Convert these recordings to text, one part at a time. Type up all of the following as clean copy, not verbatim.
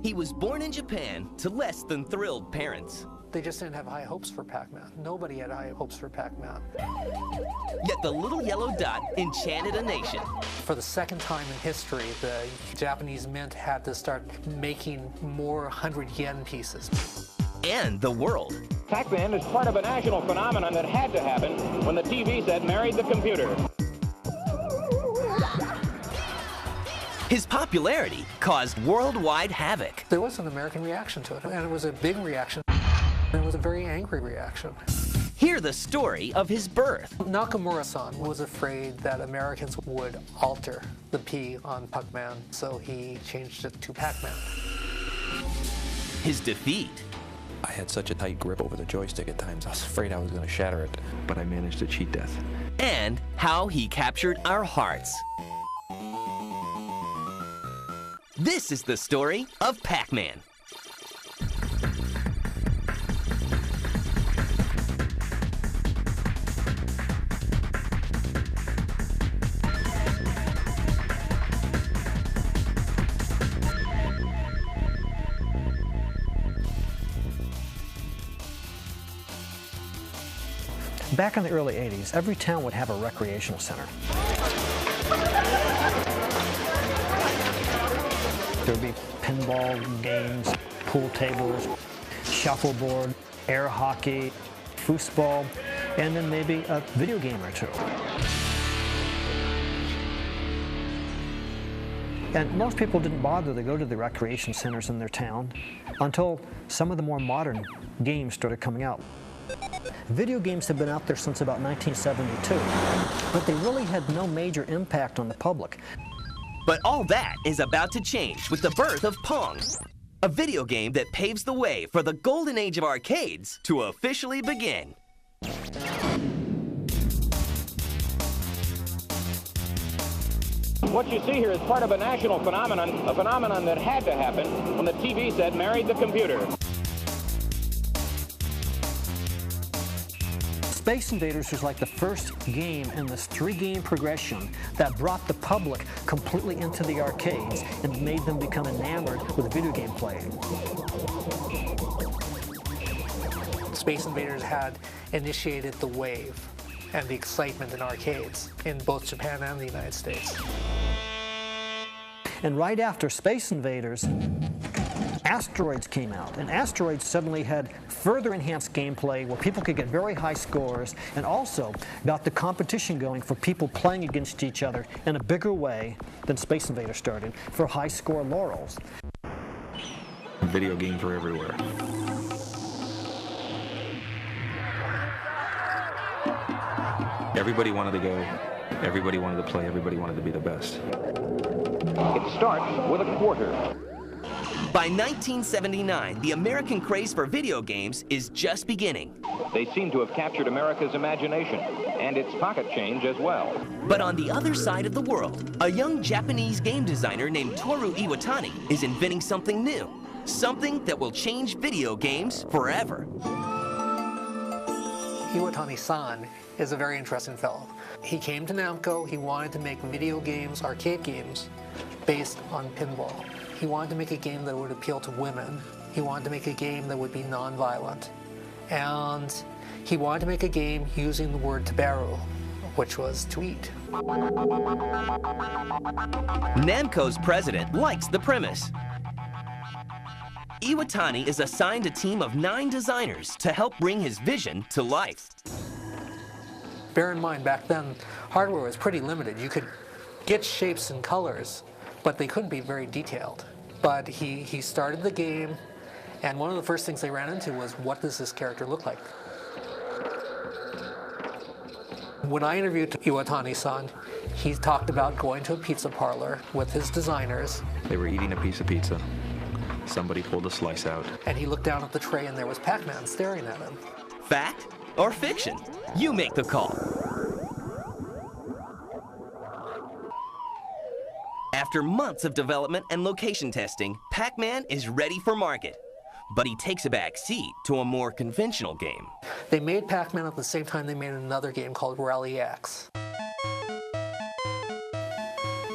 He was born in Japan to less than thrilled parents. They just didn't have high hopes for Pac-Man. Nobody had high hopes for Pac-Man. Yet the little yellow dot enchanted a nation. For the second time in history, the Japanese mint had to start making more 100 yen pieces. And the world. Pac-Man is part of a national phenomenon that had to happen when the TV set married the computer. His popularity caused worldwide havoc. There was an American reaction to it, and it was a big reaction. It was a very angry reaction. Hear the story of his birth. Nakamura-san was afraid that Americans would alter the P on Pacman, so he changed it to Pac-Man. His defeat. I had such a tight grip over the joystick at times, I was afraid I was going to shatter it, but I managed to cheat death. And how he captured our hearts. This is the story of Pac-Man. Back in the early 80s, every town would have a recreational center. There would be pinball games, pool tables, shuffleboard, air hockey, foosball, and then maybe a video game or two. And most people didn't bother to go to the recreation centers in their town until some of the more modern games started coming out. Video games have been out there since about 1972, but they really had no major impact on the public. But all that is about to change with the birth of Pong, a video game that paves the way for the golden age of arcades to officially begin. What you see here is part of a national phenomenon, a phenomenon that had to happen when the TV set married the computer. Space Invaders was like the first game in this three-game progression that brought the public completely into the arcades and made them become enamored with video game playing. Space Invaders had initiated the wave and the excitement in arcades in both Japan and the United States. And right after Space Invaders, Asteroids came out, and Asteroids suddenly had further enhanced gameplay where people could get very high scores, and also got the competition going for people playing against each other in a bigger way than Space Invaders started for high score laurels. Video games were everywhere. Everybody wanted to go, everybody wanted to play, everybody wanted to be the best. It starts with a quarter. By 1979, the American craze for video games is just beginning. They seem to have captured America's imagination and its pocket change as well. But on the other side of the world, a young Japanese game designer named Toru Iwatani is inventing something new, something that will change video games forever. Iwatani-san is a very interesting fellow. He came to Namco, he wanted to make video games, arcade games, based on pinball. He wanted to make a game that would appeal to women. He wanted to make a game that would be non-violent. And he wanted to make a game using the word tabaru, which was to eat. Namco's president likes the premise. Iwatani is assigned a team of 9 designers to help bring his vision to life. Bear in mind, back then, hardware was pretty limited. You could get shapes and colors, but they couldn't be very detailed. But he started the game, and one of the first things they ran into was, what does this character look like? When I interviewed Iwatani-san, he talked about going to a pizza parlor with his designers. They were eating a piece of pizza. Somebody pulled a slice out. And he looked down at the tray and there was Pac-Man staring at him. Fact or fiction? You make the call. After months of development and location testing, Pac-Man is ready for market. But he takes a back seat to a more conventional game. They made Pac-Man at the same time they made another game called Rally X.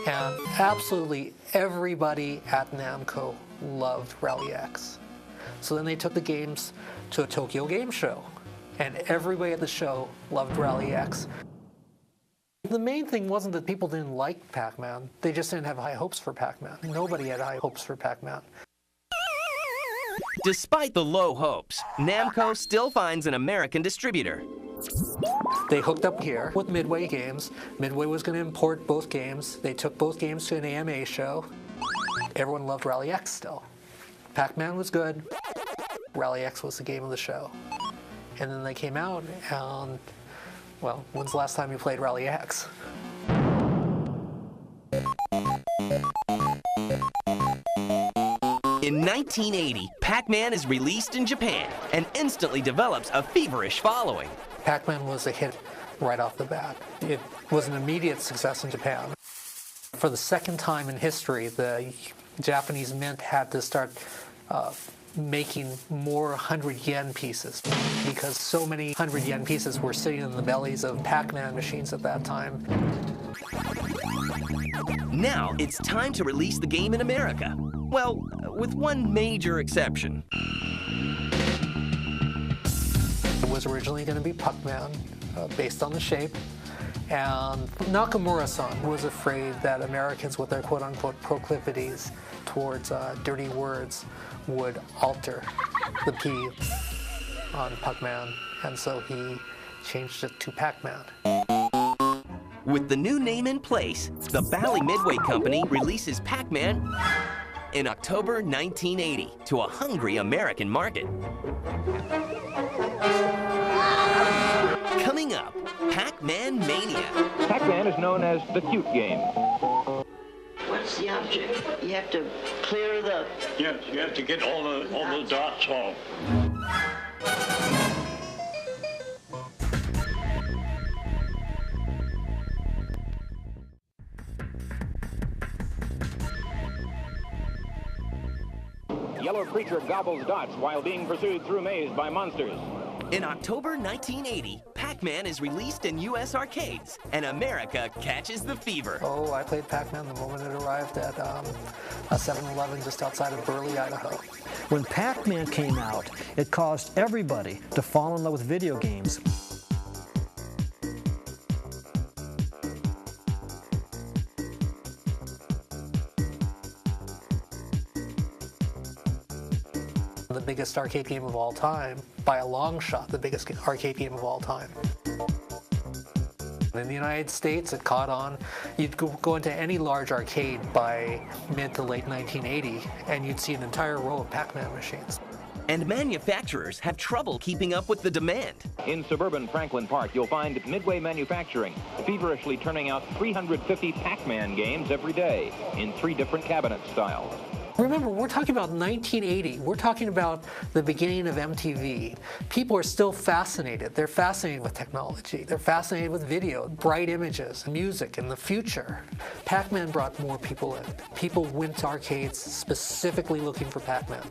And Absolutely everybody at Namco loved Rally X. So then they took the games to a Tokyo Game Show, and everybody at the show loved Rally X. The main thing wasn't that people didn't like Pac-Man, they just didn't have high hopes for Pac-Man. Nobody had high hopes for Pac-Man. Despite the low hopes, Namco still finds an American distributor. They hooked up here with Midway Games. Midway was going to import both games. They took both games to an AMA show. Everyone loved Rally X still. Pac-Man was good. Rally X was the game of the show. And then they came out and, well, when's the last time you played Rally X? In 1980, Pac-Man is released in Japan and instantly develops a feverish following. Pac-Man was a hit right off the bat. It was an immediate success in Japan. For the second time in history, the Japanese mint had to start making more 100 yen pieces because so many 100 yen pieces were sitting in the bellies of Pac-Man machines at that time. Now it's time to release the game in America. Well, with one major exception. It was originally going to be Pacman, based on the shape. And Nakamura-san was afraid that Americans, with their quote-unquote proclivities towards dirty words, would alter the P on Pacman, and so he changed it to Pacman. With the new name in place, the Bally Midway Company releases Pac-Man in October 1980 to a hungry American market. Coming up, Pac-Man Mania. Pac-Man is known as the cute game. What's the object? You have to clear the... Yes, you have to get all the dots off. Yellow creature gobbles dots while being pursued through maze by monsters. In October 1980, Pac-Man is released in U.S. arcades, and America catches the fever. Oh, I played Pac-Man the moment it arrived at a 7-Eleven just outside of Burley, Idaho. When Pac-Man came out, it caused everybody to fall in love with video games. The biggest arcade game of all time, by a long shot, the biggest arcade game of all time. In the United States, it caught on. You'd go into any large arcade by mid to late 1980, and you'd see an entire row of Pac-Man machines. And manufacturers have trouble keeping up with the demand. In suburban Franklin Park, you'll find Midway Manufacturing feverishly turning out 350 Pac-Man games every day in 3 different cabinet styles. Remember, we're talking about 1980. We're talking about the beginning of MTV. People are still fascinated. They're fascinated with technology. They're fascinated with video, bright images, music, and the future. Pac-Man brought more people in. People went to arcades specifically looking for Pac-Man.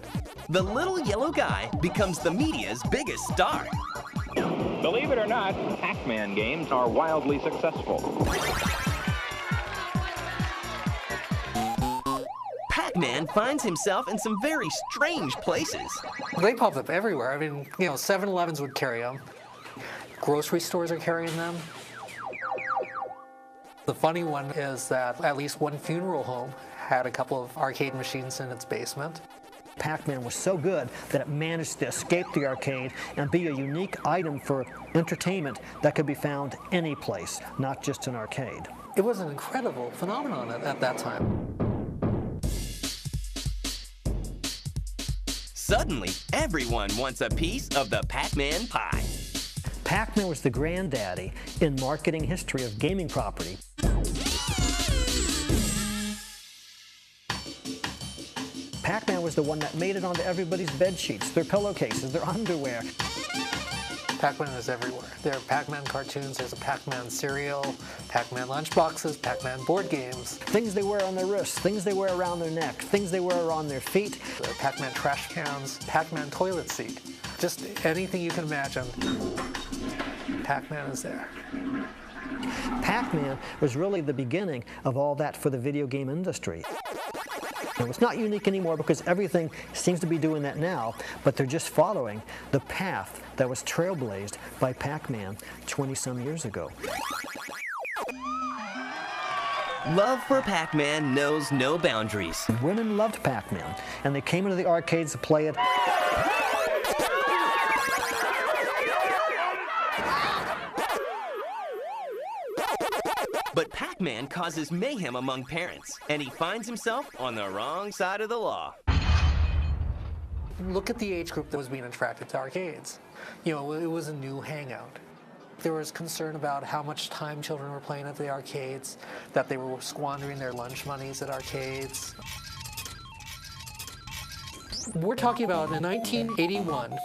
The little yellow guy becomes the media's biggest star. Believe it or not, Pac-Man games are wildly successful. Pac-Man finds himself in some very strange places. They popped up everywhere. I mean, 7-Elevens would carry them. Grocery stores are carrying them. The funny one is that at least one funeral home had a couple of arcade machines in its basement. Pac-Man was so good that it managed to escape the arcade and be a unique item for entertainment that could be found any place, not just an arcade. It was an incredible phenomenon at that time. Suddenly, everyone wants a piece of the Pac-Man pie. Pac-Man was the granddaddy in marketing history of gaming property. Pac-Man was the one that made it onto everybody's bed sheets, their pillowcases, their underwear. Pac-Man is everywhere. There are Pac-Man cartoons, there's a Pac-Man cereal, Pac-Man lunchboxes, Pac-Man board games. Things they wear on their wrists, things they wear around their neck, things they wear on their feet. Pac-Man trash cans, Pac-Man toilet seat. Just anything you can imagine, Pac-Man is there. Pac-Man was really the beginning of all that for the video game industry. It's not unique anymore because everything seems to be doing that now, but they're just following the path that was trailblazed by Pac-Man 20-some years ago. Love for Pac-Man knows no boundaries. Women loved Pac-Man, and they came into the arcades to play it. But Pac-Man causes mayhem among parents, and he finds himself on the wrong side of the law. Look at the age group that was being attracted to arcades. You know, it was a new hangout. There was concern about how much time children were playing at the arcades, that they were squandering their lunch monies at arcades. We're talking about in 1981,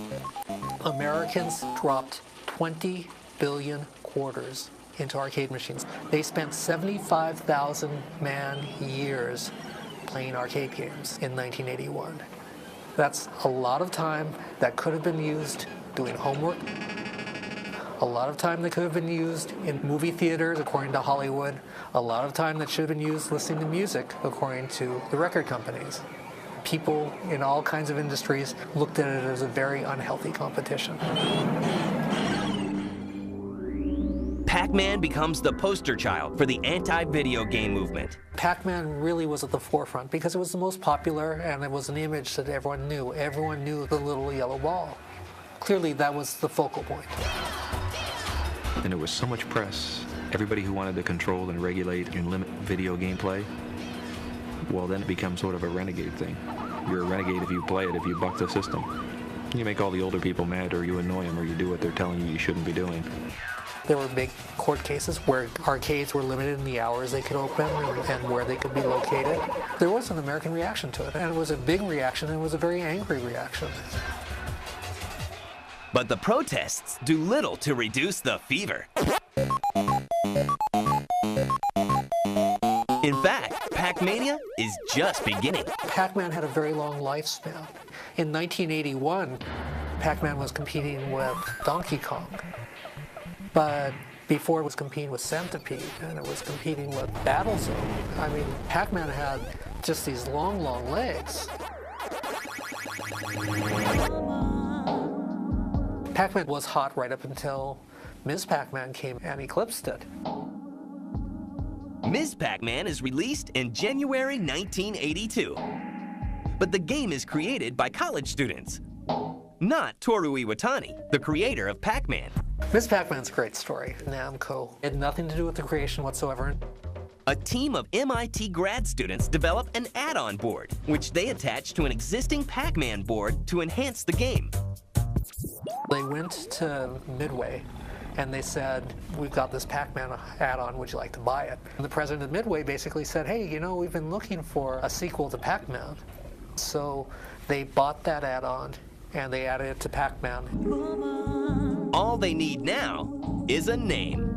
Americans dropped 20 billion quarters into arcade machines. They spent 75,000 man-years playing arcade games in 1981. That's a lot of time that could have been used doing homework. A lot of time that could have been used in movie theaters, according to Hollywood. A lot of time that should have been used listening to music, according to the record companies. People in all kinds of industries looked at it as a very unhealthy competition. Pac-Man becomes the poster child for the anti-video game movement. Pac-Man really was at the forefront because it was the most popular and it was an image that everyone knew. Everyone knew the little yellow ball. Clearly, that was the focal point. And there was so much press. Everybody who wanted to control and regulate and limit video gameplay, well, then it becomes sort of a renegade thing. You're a renegade if you play it, if you buck the system. You make all the older people mad, or you annoy them, or you do what they're telling you shouldn't be doing. There were big court cases where arcades were limited in the hours they could open and where they could be located. There was an American reaction to it, and it was a big reaction, and it was a very angry reaction. But the protests do little to reduce the fever. In fact, Pac-Mania is just beginning. Pac-Man had a very long lifespan. In 1981, Pac-Man was competing with Donkey Kong. But before it was competing with Centipede, and it was competing with Battlezone. I mean, Pac-Man had just these long, long legs. Pac-Man was hot right up until Ms. Pac-Man came and eclipsed it. Ms. Pac-Man is released in January 1982. But the game is created by college students, not Toru Iwatani, the creator of Pac-Man. Ms. Pac-Man's a great story. Namco had nothing to do with the creation whatsoever. A team of MIT grad students developed an add-on board, which they attached to an existing Pac-Man board to enhance the game. They went to Midway and they said, we've got this Pac-Man add-on, would you like to buy it? And the president of Midway basically said, hey, you know, we've been looking for a sequel to Pac-Man. So they bought that add-on and they added it to Pac-Man. All they need now is a name.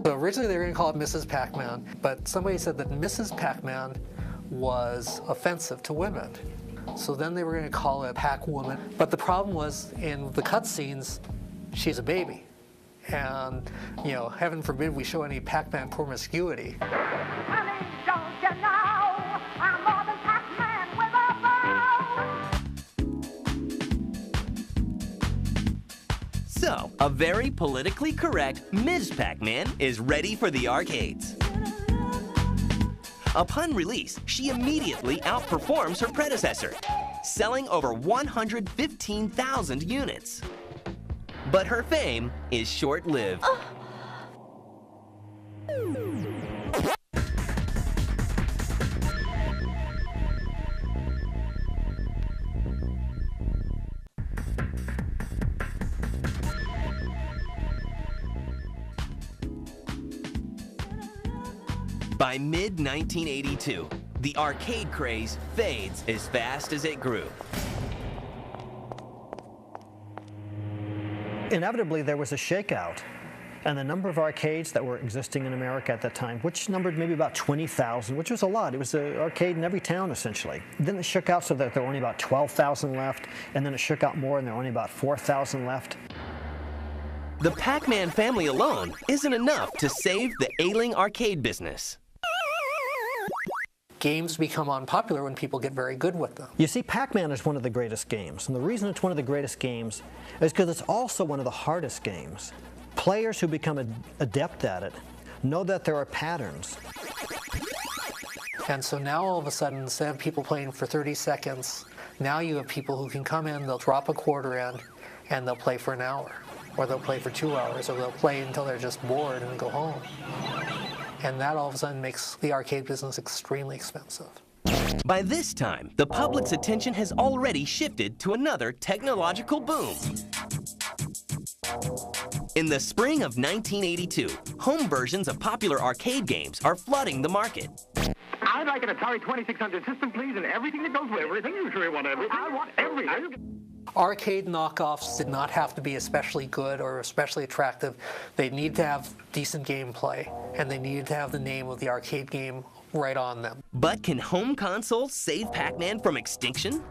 So originally they were going to call it Mrs. Pac-Man, but somebody said that Mrs. Pac-Man was offensive to women. So then they were going to call it Pac-Woman. But the problem was, in the cutscenes, she's a baby. And, you know, heaven forbid we show any Pac-Man promiscuity. Honey, don't you know I'm more than Pac-Man with a bow? So, a very politically correct Ms. Pac-Man is ready for the arcades. Upon release, she immediately outperforms her predecessor, selling over 115,000 units. But her fame is short-lived. By mid-1982, the arcade craze fades as fast as it grew. Inevitably, there was a shakeout, and the number of arcades that were existing in America at that time, which numbered maybe about 20,000, which was a lot. It was an arcade in every town, essentially. Then it shook out so that there were only about 12,000 left, and then it shook out more, and there were only about 4,000 left. The Pacman family alone isn't enough to save the ailing arcade business. Games become unpopular when people get very good with them. You see, Pac-Man is one of the greatest games, and the reason it's one of the greatest games is because it's also one of the hardest games. Players who become adept at it know that there are patterns. And so now all of a sudden, instead of people playing for 30 seconds, now you have people who can come in, they'll drop a quarter in, and they'll play for an hour, or they'll play for 2 hours, or they'll play until they're just bored and go home. And that all of a sudden makes the arcade business extremely expensive. By this time, the public's attention has already shifted to another technological boom. In the spring of 1982, home versions of popular arcade games are flooding the market. I'd like an Atari 2600 system, please, and everything that goes with it. Everything? You sure you want everything? I want everything. Arcade knockoffs did not have to be especially good or especially attractive. They need to have decent gameplay, and they needed to have the name of the arcade game right on them. But can home consoles save Pac-Man from extinction?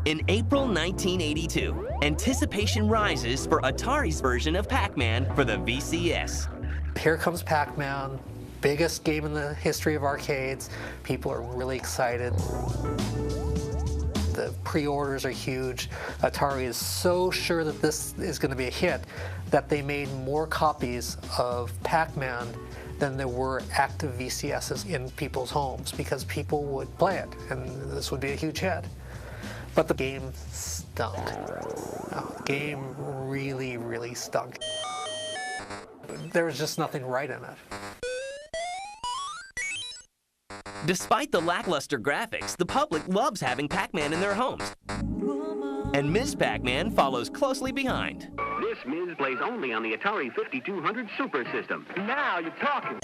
In April 1982, anticipation rises for Atari's version of Pac-Man for the VCS. Here comes Pac-Man, biggest game in the history of arcades. People are really excited. The pre-orders are huge. Atari is so sure that this is going to be a hit that they made more copies of Pac-Man than there were active VCSs in people's homes because people would play it, and this would be a huge hit. But the game stunk. The game really, really stunk. There was just nothing right in it. Despite the lackluster graphics, the public loves having Pac-Man in their homes. And Ms. Pac-Man follows closely behind. This Ms. plays only on the Atari 5200 Super System. Now you're talking.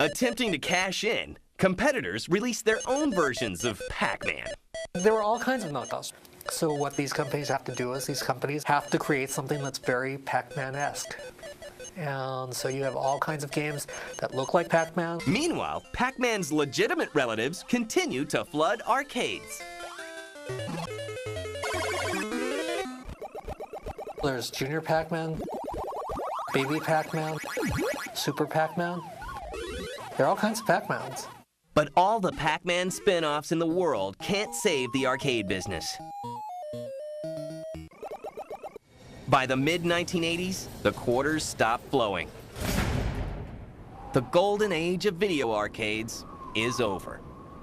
Attempting to cash in, competitors release their own versions of Pac-Man. There were all kinds of knockoffs. So what these companies have to do is these companies have to create something that's very Pac-Man-esque. And so you have all kinds of games that look like Pac-Man. Meanwhile, Pac-Man's legitimate relatives continue to flood arcades. There's Junior Pac-Man, Baby Pac-Man, Super Pac-Man. There are all kinds of Pac-Mans. But all the Pac-Man spin-offs in the world can't save the arcade business. By the mid-1980s, the quarters stopped flowing. The golden age of video arcades is over.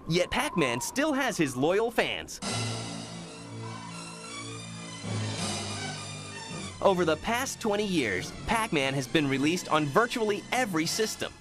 Yet Pac-Man still has his loyal fans. Over the past 20 years, Pac-Man has been released on virtually every system.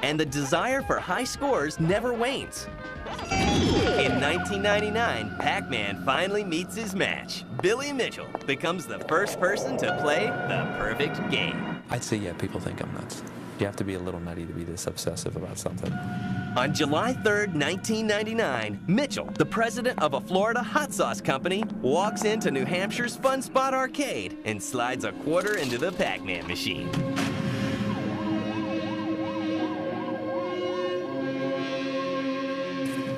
And the desire for high scores never wanes. In 1999, Pac-Man finally meets his match. Billy Mitchell becomes the first person to play the perfect game. I'd say, yeah, people think I'm nuts. You have to be a little nutty to be this obsessive about something. On July 3rd, 1999, Mitchell, the president of a Florida hot sauce company, walks into New Hampshire's Fun Spot Arcade and slides a quarter into the Pac-Man machine.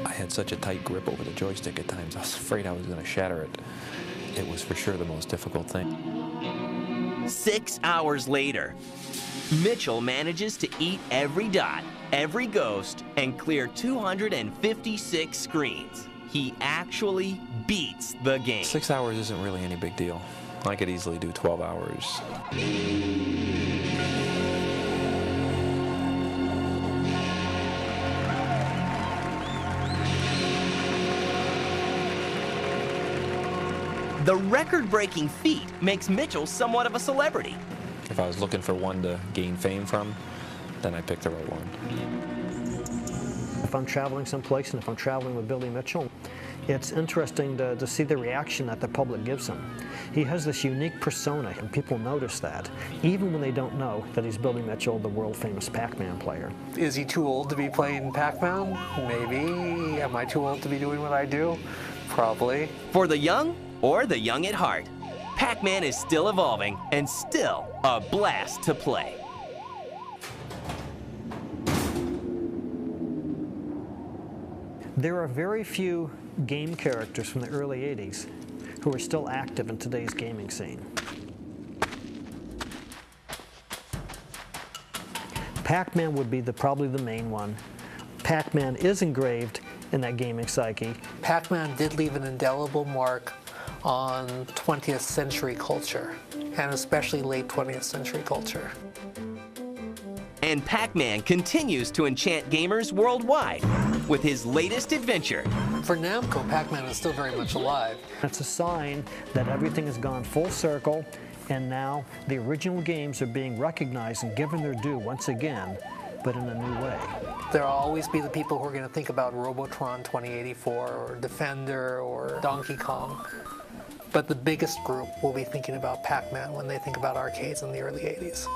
I had such a tight grip over the joystick at times, I was afraid I was going to shatter it. It was for sure the most difficult thing. 6 hours later, Mitchell manages to eat every dot, every ghost, and clear 256 screens. He actually beats the game. 6 hours isn't really any big deal. I could easily do 12 hours. The record-breaking feat makes Mitchell somewhat of a celebrity. If I was looking for one to gain fame from, then I picked the right one. If I'm traveling someplace and if I'm traveling with Billy Mitchell, It's interesting to see the reaction that the public gives him. He has this unique persona, and people notice that, even when they don't know that he's Billy Mitchell, the world-famous Pac-Man player. Is he too old to be playing Pac-Man? Maybe. Am I too old to be doing what I do? Probably. For the young or the young at heart, Pac-Man is still evolving and still a blast to play. There are very few game characters from the early 80s who are still active in today's gaming scene. Pac-Man would be probably the main one. Pac-Man is engraved in that gaming psyche. Pac-Man did leave an indelible mark on 20th century culture, and especially late 20th century culture. And Pac-Man continues to enchant gamers worldwide with his latest adventure. For Namco, Pac-Man is still very much alive. It's a sign that everything has gone full circle, and now the original games are being recognized and given their due once again, but in a new way. There will always be the people who are going to think about Robotron 2084 or Defender or Donkey Kong. But the biggest group will be thinking about Pac-Man when they think about arcades in the early 80s.